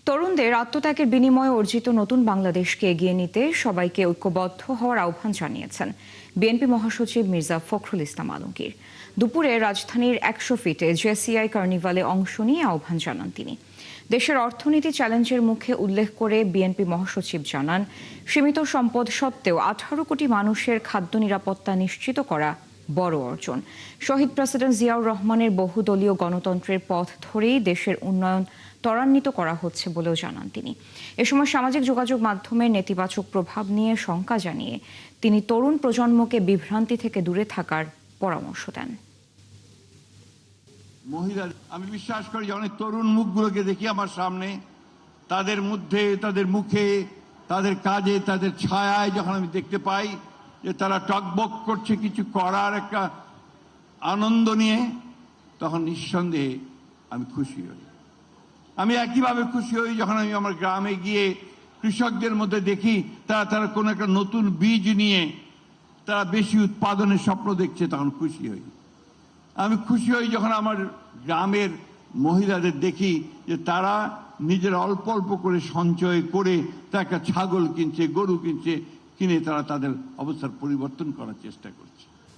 তরুণদের আত্মত্যাগের বিনিময়ে অর্জিত নতুন বাংলাদেশকে এগিয়ে নিতে সবাইকে ঐক্যবদ্ধ হওয়ার আহ্বান জানিয়েছেন বিএনপি মহাসচিব মির্জা ফখরুল ইসলাম আলমগীর। দুপুরে রাজধানীর 100 ফিটে জেসিআই কার্নিভালে অংশ নিয়ে আহ্বান জানান তিনি। দেশের অর্থনীতি চ্যালেঞ্জের মুখে উল্লেখ করে বিএনপি মহাসচিব জানান, সীমিত সম্পদ সত্ত্বেও 18 কোটি মানুষের খাদ্য নিরাপত্তা নিশ্চিত করা বড় অর্জন। শহীদ প্রেসিডেন্ট জিয়াউর রহমানের বহুদলীয় গণতন্ত্রের পথ ধরেই দেশের উন্নয়ন ত্বরান্বিত করা হচ্ছে বলেও জানান তিনি। এ সময় সামাজিক যোগাযোগ মাধ্যমের নেতিবাচক প্রভাব নিয়ে শঙ্কা জানিয়ে তিনি তরুণ প্রজন্মকে বিভ্রান্তি থেকে দূরে থাকার পরামর্শ দেন। মহিলা, আমি বিশ্বাস করি যে অনেক তরুণ মুখগুলোকে দেখি আমার সামনে, তাদের মধ্যে, তাদের মুখে, তাদের কাজে, তাদের ছায়ায় যখন আমি দেখতে পাই যে তারা টকবক করছে কিছু করার একটা আনন্দ নিয়ে, তখন নিঃসন্দেহে আমি খুশি হই। আমি একইভাবে খুশি হই যখন আমি আমার গ্রামে গিয়ে কৃষকদের মধ্যে দেখি তারা কোনো একটা নতুন বীজ নিয়ে তারা বেশি উৎপাদনের স্বপ্ন দেখছে, তখন খুশি হই। আমি খুশি হই যখন আমার গ্রামের মহিলাদের দেখি যে তারা নিজের অল্প অল্প করে সঞ্চয় করে তা একটা ছাগল কিনছে, গরু কিনছে, কিনে তারা তাদের অবস্থার পরিবর্তন করার চেষ্টা করছে।